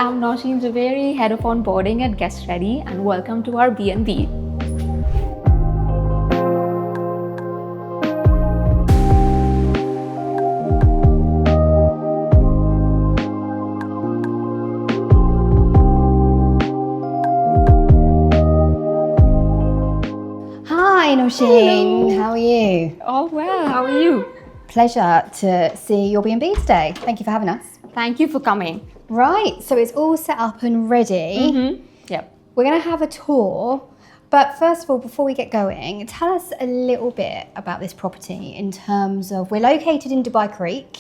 I'm Nausheen Javeri, Head of Onboarding at GuestReady, and welcome to our B&B. Hi Nausheen, how are you? All well, how are you? Pleasure to see your B&B today. Thank you for having us. Thank you for coming. Right, so it's all set up and ready. Yep. We're going to have a tour, but first of all, before we get going, tell us a little bit about this property in terms of, we're located in Dubai Creek.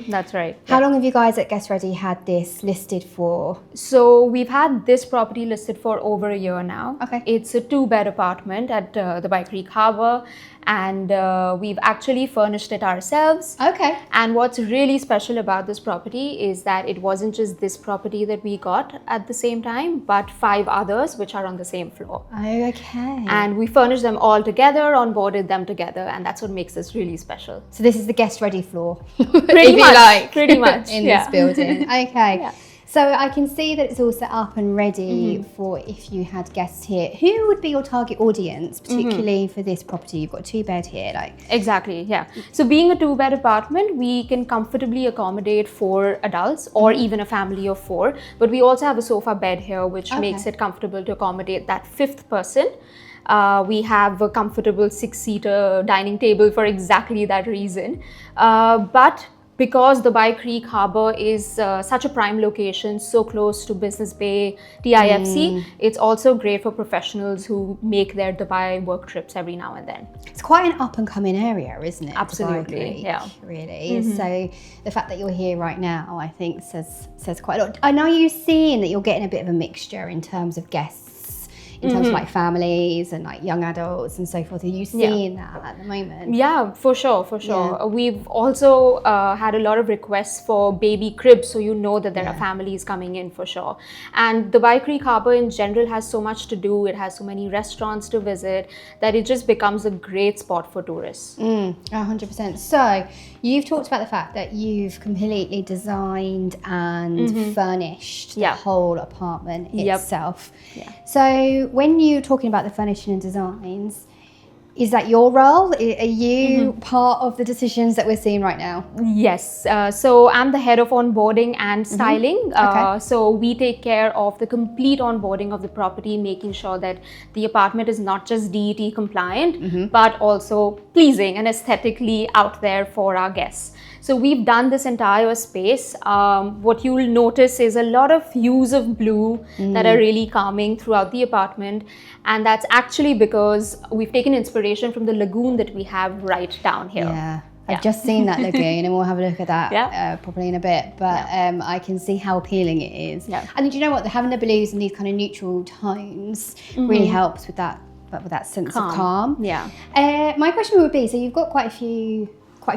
That's right. How long have you guys at GuestReady had this listed for? So we've had this property listed for over a year now. Okay. It's a 2-bed apartment at Dubai Creek Harbour, and we've actually furnished it ourselves. Okay. And what's really special about this property is that it wasn't just this property that we got at the same time, but 5 others which are on the same floor. Oh, okay. And we furnished them all together, onboarded them together, and that's what makes this really special. So this is the GuestReady floor, Pretty much, pretty much, in yeah. this building. Okay. Yeah. So I can see that it's all set up and ready for if you had guests here. Who would be your target audience, particularly for this property? You've got a 2-bed here, Exactly, yeah. So being a 2-bed apartment, we can comfortably accommodate 4 adults or even a family of 4. But we also have a sofa bed here, which makes it comfortable to accommodate that 5th person. We have a comfortable 6-seater dining table for exactly that reason. But because Dubai Creek Harbour is such a prime location, so close to Business Bay, TIFC, it's also great for professionals who make their Dubai work trips every now and then. It's quite an up-and-coming area, isn't it? Absolutely, Dubai Creek, yeah. Really. So the fact that you're here right now, I think, says quite a lot. And are you seeing that you're getting a bit of a mixture in terms of guests? In terms of like families and like young adults and so forth, are you seeing that at the moment? Yeah, for sure, for sure. Yeah. We've also had a lot of requests for baby cribs, so you know that there are families coming in for sure. And Dubai Creek Harbour in general has so much to do. It has so many restaurants to visit that it just becomes a great spot for tourists. 100%. So you've talked about the fact that you've completely designed and furnished the whole apartment itself. Yeah. So when you're talking about the furnishing and designs, is that your role? Are you part of the decisions that we're seeing right now? Yes. So I'm the head of onboarding and styling. So we take care of the complete onboarding of the property, making sure that the apartment is not just DET compliant, but also pleasing and aesthetically out there for our guests. So we've done this entire space. What you will notice is a lot of hues of blue that are really calming throughout the apartment. And that's actually because we've taken inspiration from the lagoon that we have right down here. Yeah. I've just seen that lagoon and we'll have a look at that probably in a bit. But I can see how appealing it is. Yeah. And do you know what? Having the blues and these kind of neutral tones really helps with that sense of calm. Yeah. My question would be, so you've got quite a few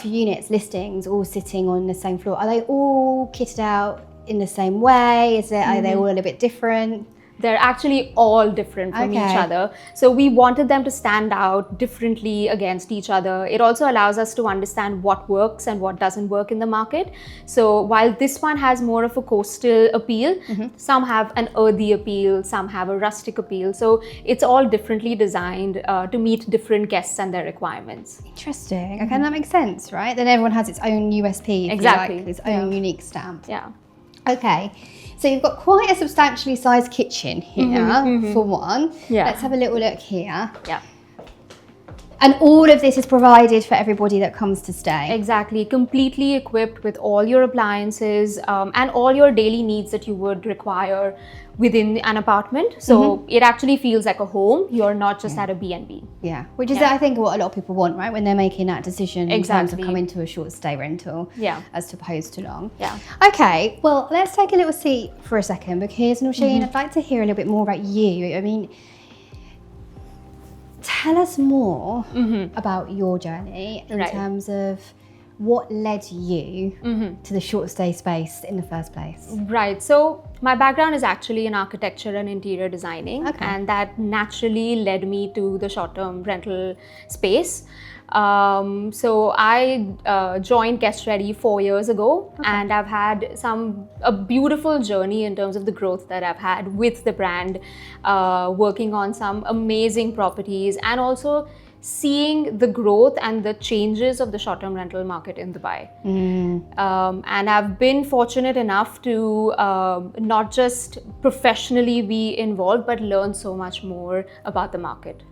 units, listings, all sitting on the same floor. Are they all kitted out in the same way? Are they all a little bit different? They're actually all different from each other. So we wanted them to stand out differently against each other. It also allows us to understand what works and what doesn't work in the market. So while this one has more of a coastal appeal, some have an earthy appeal, some have a rustic appeal. So it's all differently designed to meet different guests and their requirements. Interesting. Okay, that makes sense, right? Then everyone has its own USP, exactly, its own unique stamp. Yeah. Okay. So you've got quite a substantially sized kitchen here, for one. Yeah. Let's have a little look here. Yeah. And all of this is provided for everybody that comes to stay. Exactly, completely equipped with all your appliances and all your daily needs that you would require within an apartment. So it actually feels like a home. You're not just at a B&B. Yeah, which is I think what a lot of people want, right? When they're making that decision in terms of coming to a short stay rental as opposed to long. Yeah. Okay, well, let's take a little seat for a second because Nausheen, I'd like to hear a little bit more about you. I mean, tell us more about your journey in terms of what led you to the short stay space in the first place? Right. So my background is actually in architecture and interior designing, and that naturally led me to the short-term rental space. So I joined GuestReady 4 years ago, and I've had a beautiful journey in terms of the growth that I've had with the brand, working on some amazing properties, and also seeing the growth and the changes of the short-term rental market in Dubai. And I've been fortunate enough to not just professionally be involved, but learn so much more about the market.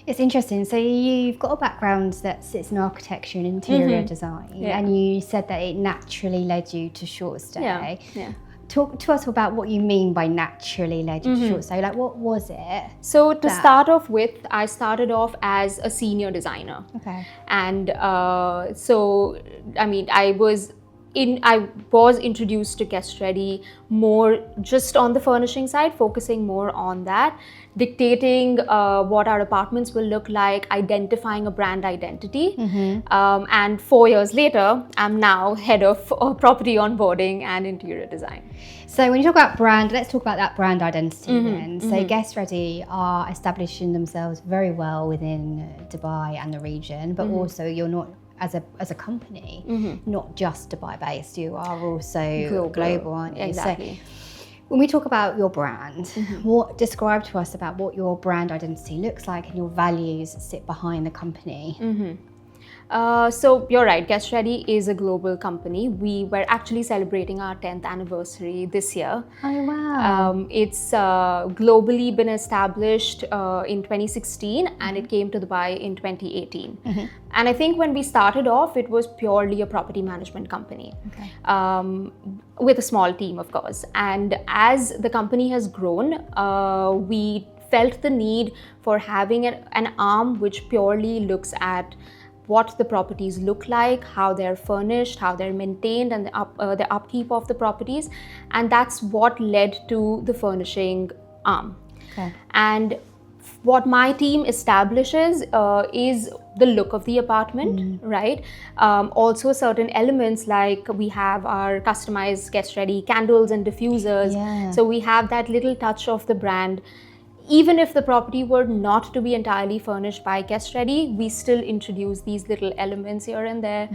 It's interesting. So you've got a background that sits in architecture and interior design, and you said that it naturally led you to short stay. Yeah. Talk to us about what you mean by naturally led you to short stay. Like, what was it? So to start off with, I started off as a senior designer. Okay. And so, I mean, I was introduced to GuestReady more just on the furnishing side, focusing more on that, dictating what our apartments will look like, identifying a brand identity. And 4 years later, I'm now head of property onboarding and interior design. So when you talk about brand, let's talk about that brand identity then. So GuestReady are establishing themselves very well within Dubai and the region, but also you're not, as a company, not just Dubai based, you are also global, aren't you? Exactly. So when we talk about your brand, describe to us about what your brand identity looks like and your values that sit behind the company. So you're right, GuestReady is a global company. We were actually celebrating our 10th anniversary this year. Oh, wow. It's globally been established in 2016, and it came to Dubai in 2018. And I think when we started off, it was purely a property management company, with a small team, of course. And as the company has grown, we felt the need for having an arm which purely looks at what the properties look like, how they're furnished, how they're maintained, and the upkeep of the properties. And that's what led to the furnishing arm. And what my team establishes is the look of the apartment, right? Also certain elements, like we have our customized GuestReady candles and diffusers. So we have that little touch of the brand. Even if the property were not to be entirely furnished by GuestReady, we still introduce these little elements here and there,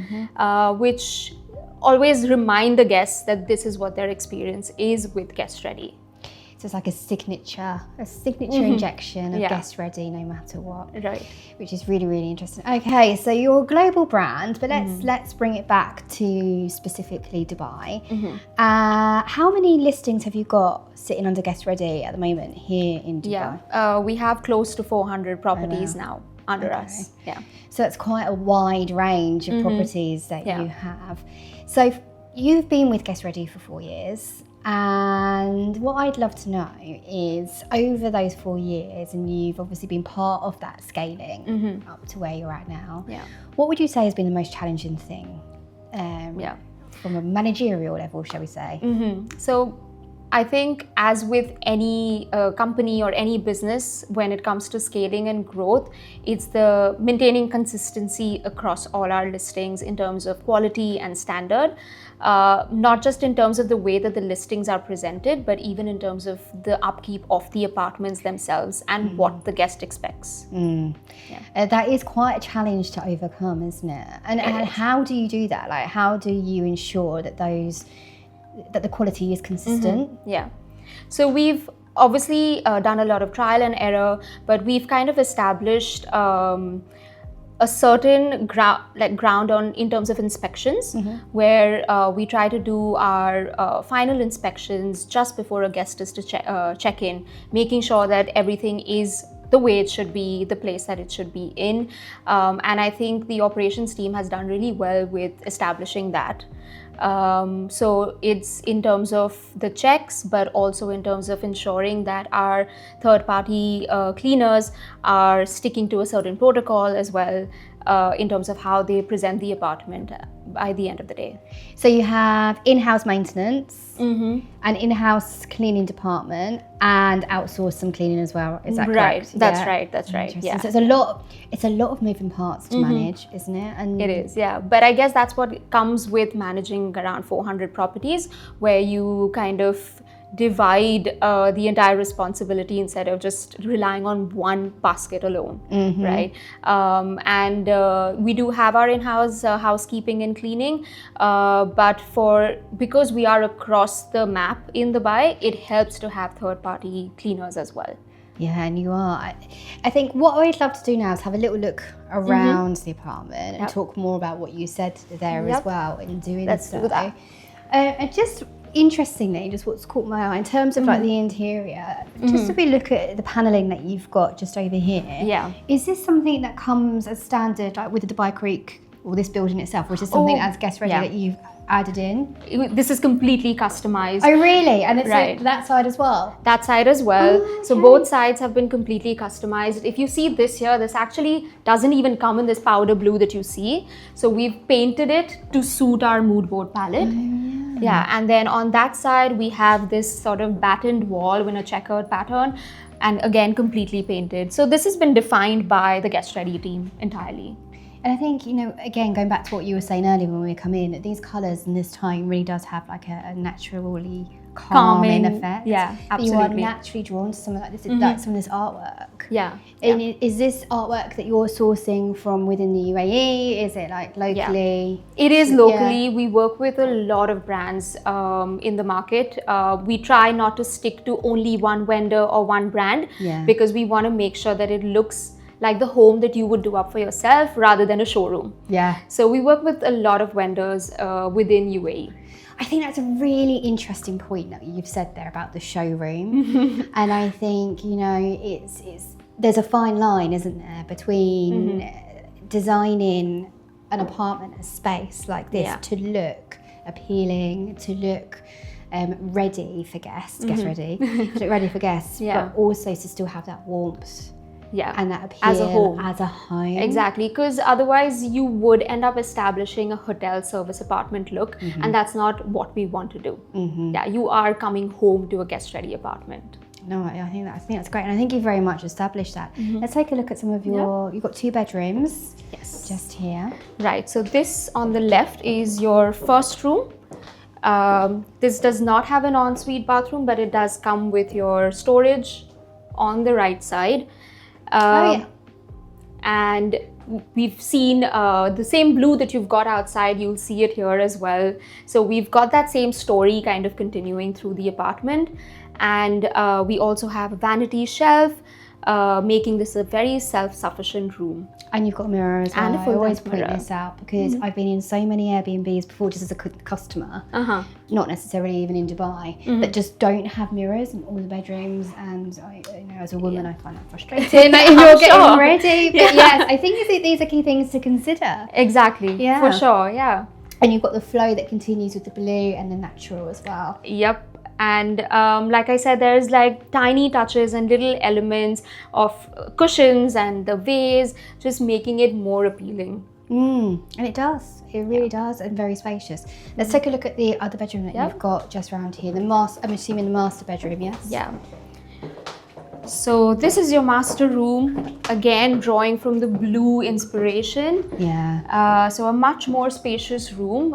which always remind the guests that this is what their experience is with GuestReady. So it's like a signature injection of GuestReady, no matter what. Right. Which is really, really interesting. Okay, so you're a global brand, but let's bring it back to specifically Dubai. How many listings have you got sitting under GuestReady at the moment here in Dubai? We have close to 400 properties now under us. So it's quite a wide range of properties that you have. So you've been with GuestReady for 4 years. And what I'd love to know is, over those 4 years, and you've obviously been part of that scaling up to where you're at now, what would you say has been the most challenging thing from a managerial level, shall we say? So I think, as with any company or any business, when it comes to scaling and growth, it's the maintaining consistency across all our listings in terms of quality and standard. Not just in terms of the way that the listings are presented, but even in terms of the upkeep of the apartments themselves and what the guest expects. That is quite a challenge to overcome, isn't it? And how do you do that? Like, how do you ensure that the quality is consistent? So we've obviously done a lot of trial and error, but we've kind of established a certain ground on in terms of inspections, where we try to do our final inspections just before a guest is to check in, making sure that everything is the way it should be, the place that it should be in. And I think the operations team has done really well with establishing that. So it's in terms of the checks, but also in terms of ensuring that our third-party cleaners are sticking to a certain protocol as well, in terms of how they present the apartment by the end of the day. So you have in-house maintenance, an in-house cleaning department, and outsource some cleaning as well. Is that correct? That's right. That's right. Yeah. So it's a lot of moving parts to manage, isn't it? And it is, yeah. But I guess that's what comes with managing around 400 properties, where you kind of divide the entire responsibility instead of just relying on one basket alone, right? And we do have our in-house housekeeping and cleaning, but because we are across the map in Dubai, it helps to have third-party cleaners as well. Yeah, and you are. I think what I'd love to do now is have a little look around the apartment and talk more about what you said there as well in doing Let's so. do that. And just interestingly, just what's caught my eye in terms of like the interior, just if we look at the paneling that you've got just over here, is this something that comes as standard like with the Dubai Creek or this building itself, or is this something as GuestReady that you've added in? This is completely customized. Oh really? And it's that side as well? That side as well. So both sides have been completely customized. If you see this here, this actually doesn't even come in this powder blue that you see. So we've painted it to suit our mood board palette. Yeah, and then on that side we have this sort of battened wall in a checkered pattern, and again completely painted. So this has been defined by the GuestReady team entirely. And I think, you know, again, going back to what you were saying earlier when we come in, these colours and this time really does have like a naturally calming effect. Yeah, absolutely. You are naturally drawn to some of this, like some of this artwork. Yeah. And is this artwork that you're sourcing from within the UAE? Is it like locally? Yeah. It is locally. We work with a lot of brands in the market. We try not to stick to only one vendor or one brand because we want to make sure that it looks like the home that you would do up for yourself rather than a showroom. Yeah. So we work with a lot of vendors within UAE. I think that's a really interesting point that you've said there about the showroom. And I think, you know, there's a fine line, isn't there, between designing an apartment, a space like this to look appealing, to look ready for guests, GuestReady, to look ready for guests, but also to still have that warmth. Yeah, and that appeal as a home. Exactly, because otherwise you would end up establishing a hotel service apartment look, and that's not what we want to do. Yeah, you are coming home to a GuestReady apartment. No, I think that's great, and I think you've very much established that. Let's take a look at some of your. You've got 2 bedrooms. Yes, just here. Right. So this on the left is your first room. This does not have an ensuite bathroom, but it does come with your storage on the right side. And we've seen the same blue that you've got outside, you'll see it here as well. So we've got that same story kind of continuing through the apartment. And we also have a vanity shelf, making this a very self-sufficient room. And you've got a mirror as well. And a full I always point this out because I've been in so many Airbnbs before just as a customer, not necessarily even in Dubai, that just don't have mirrors in all the bedrooms. And you know, as a woman, I find that frustrating. Like, if you're getting ready. But yes, I think these are key things to consider. Exactly. Yeah. For sure. Yeah. And you've got the flow that continues with the blue and the natural as well. Yep. And like I said, there's like tiny touches and little elements of cushions and the vase, just making it more appealing. And it does. It really does, and very spacious. Let's take a look at the other bedroom that you've got just around here. I'm assuming the master bedroom, yes? Yeah. So this is your master room, again drawing from the blue inspiration. Yeah. So a much more spacious room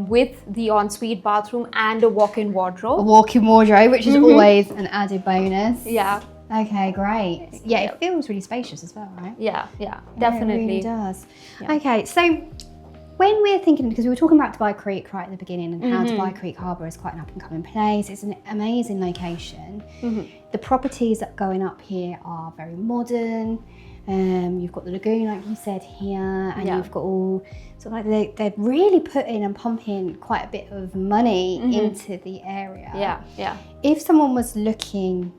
with the ensuite bathroom and a walk-in wardrobe. A walk-in wardrobe, which is always an added bonus. Yeah. Okay, great. Yeah, it feels really spacious as well, right? Yeah, definitely. It really does. Yeah. Okay, so when we're thinking, because we were talking about Dubai Creek right at the beginning and how Dubai Creek Harbour is quite an up-and-coming place, it's an amazing location. The properties that are going up here are very modern. You've got the lagoon, like you said here, and you've got all sort of like they're really putting and pumping quite a bit of money into the area. Yeah. If someone was looking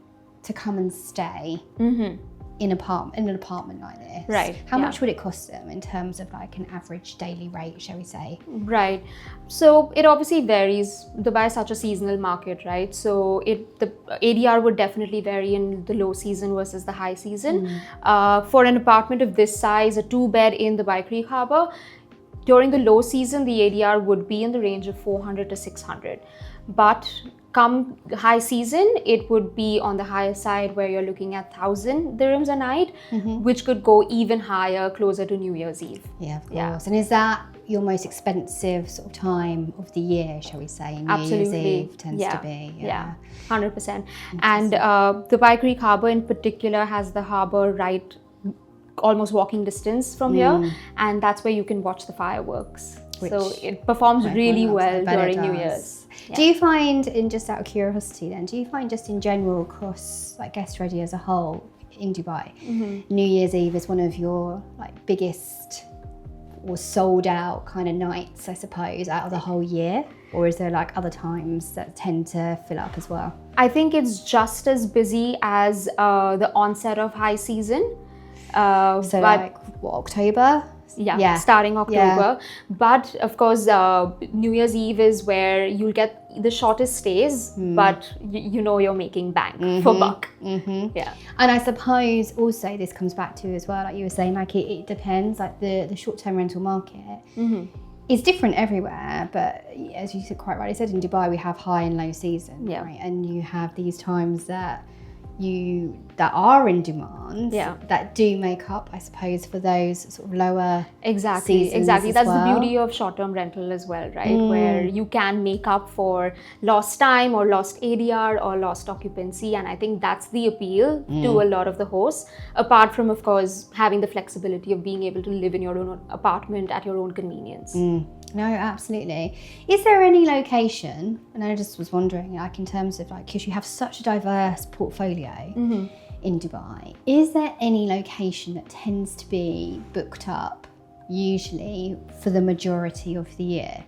to come and stay in an apartment like this, right? How much would it cost them in terms of like an average daily rate, shall we say? Right. So it obviously varies. Dubai is such a seasonal market, right? So the ADR would definitely vary in the low season versus the high season. For an apartment of this size, a 2-bed in Dubai Creek Harbour, during the low season, the ADR would be in the range of 400 to 600. But come high season, it would be on the higher side where you're looking at 1,000 dirhams a night, which could go even higher, closer to New Year's Eve. Yeah, of course. And is that your most expensive sort of time of the year, shall we say? New Year's Eve tends to be. Yeah, 100%. And Dubai Creek Harbour in particular has the harbour right almost walking distance from here, and that's where you can watch the fireworks. So it performs really well during New Year's. Yeah. Do you find, in just out of curiosity then, do you find just in general across like GuestReady as a whole in Dubai, New Year's Eve is one of your like biggest or sold out kind of nights, I suppose, out of the whole year? Or is there like other times that tend to fill up as well? I think it's just as busy as the onset of high season. So like what, October? Yeah, starting October. But of course, New Year's Eve is where you'll get the shortest stays, but you know you're making bank for buck. Yeah. And I suppose also this comes back to as well, like you were saying, like it depends, like the short-term rental market is different everywhere. But as you said, quite rightly said, in Dubai we have high and low season, right? And you have these times that are in demand that do make up, I suppose, for those sort of lower seasons. That's the beauty of short-term rental as well, right? Where you can make up for lost time or lost ADR or lost occupancy, and I think that's the appeal to a lot of the hosts, apart from, of course, having the flexibility of being able to live in your own apartment at your own convenience. No, absolutely. Is there any location, and I just was wondering, like in terms of like, because you have such a diverse portfolio in Dubai, is there any location that tends to be booked up usually for the majority of the year?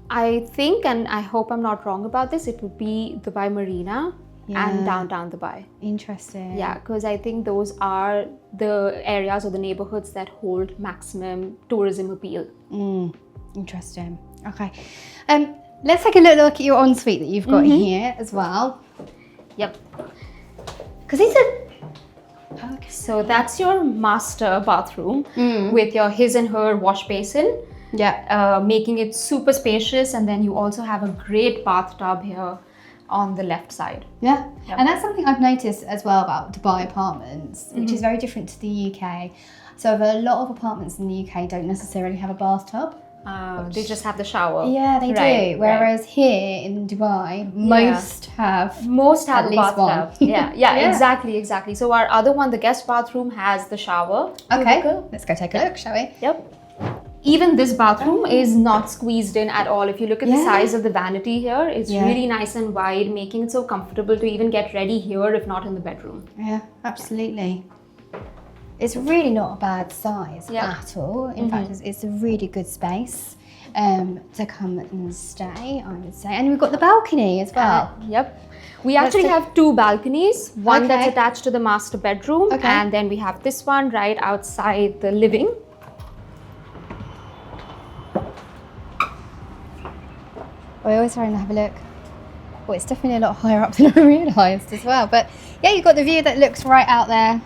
I think, and I hope I'm not wrong about this, it would be Dubai Marina and downtown Dubai. Interesting. Yeah, because I think those are the areas or the neighborhoods that hold maximum tourism appeal. Interesting. Okay. Let's take a little look at your ensuite that you've got here as well. Yep. Because these are... Okay. So that's your master bathroom with your his and her wash basin. Yeah. Making it super spacious, and then you also have a great bathtub here on the left side. Yeah. And that's something I've noticed as well about Dubai apartments, which is very different to the UK. So a lot of apartments in the UK don't necessarily have a bathtub. They just have the shower. Yeah, they do. Whereas here in Dubai, most have at least bathtub. One. Yeah, exactly. So our other one, the guest bathroom, has the shower. Okay, let's go take a look, shall we? Yep. Even this bathroom is not squeezed in at all. If you look at the size of the vanity here, it's really nice and wide, making it so comfortable to even get ready here, if not in the bedroom. Yeah, absolutely. It's really not a bad size at all. In fact, it's a really good space to come and stay, I would say. And we've got the balcony as well. We actually have two balconies. One that's attached to the master bedroom, and then we have this one right outside the living. I always try and have a look. Well, it's definitely a lot higher up than I realised as well. But yeah, you've got the view that looks right out there.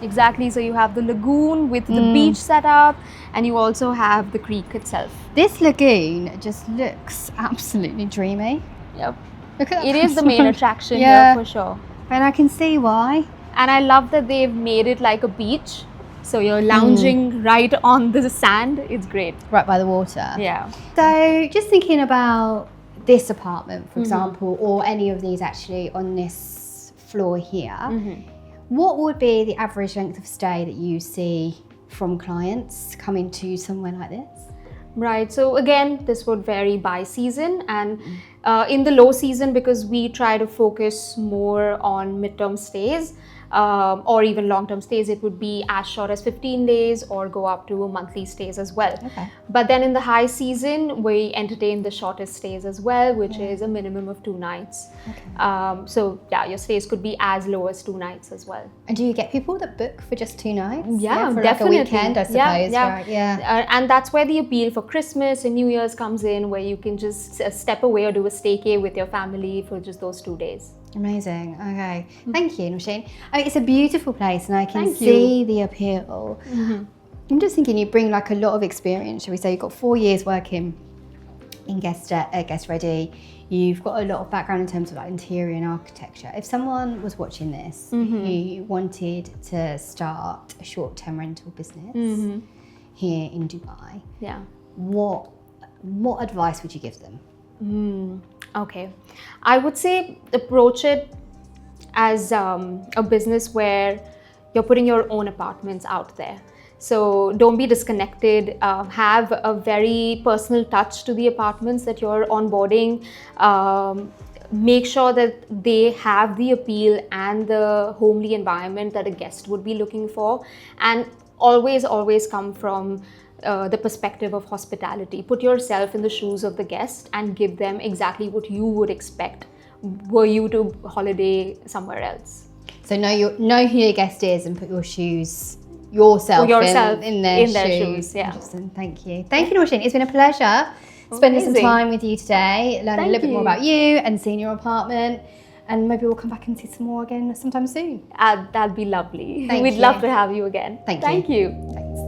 Exactly, so you have the lagoon with the beach set up, and you also have the creek itself. This lagoon just looks absolutely dreamy. Yep. Look at that. It is the main attraction here for sure. And I can see why. And I love that they've made it like a beach. So you're lounging right on the sand. It's great. Right by the water. Yeah. So just thinking about this apartment, for example, or any of these actually on this floor here, what would be the average length of stay that you see from clients coming to somewhere like this? Right, so again, this would vary by season, and in the low season, because we try to focus more on midterm stays, or even long-term stays, it would be as short as 15 days or go up to monthly stays as well. But then in the high season, we entertain the shortest stays as well, which is a minimum of 2 nights. So yeah, your stays could be as low as 2 nights as well. And do you get people that book for just 2 nights? Yeah, for definitely. Like a weekend, I suppose. Right? And that's where the appeal for Christmas and New Year's comes in, where you can just step away or do a staycay with your family for just those 2 days. Amazing. Okay. Thank you, Nausheen. I mean, it's a beautiful place, and I can see the appeal. I'm just thinking you bring like a lot of experience, shall we say. You've got 4 years working in GuestReady. You've got a lot of background in terms of like interior and architecture. If someone was watching this who wanted to start a short-term rental business, here in Dubai, Yeah. what advice would you give them? Okay. I would say approach it as a business where you're putting your own apartments out there. So don't be disconnected. Have a very personal touch to the apartments that you're onboarding. Make sure that they have the appeal and the homely environment that a guest would be looking for. And always come from the perspective of hospitality. Put yourself in the shoes of the guest and give them exactly what you would expect were you to holiday somewhere else. So know who your guest is and put yourself in their shoes. Yeah. Interesting. Thank you, Nausheen. It's been a pleasure spending some time with you today, learning a little bit more about you and seeing your apartment. And maybe we'll come back and see some more again sometime soon. That'd be lovely. Thank We'd you. love to have you again. Thank you. Thanks.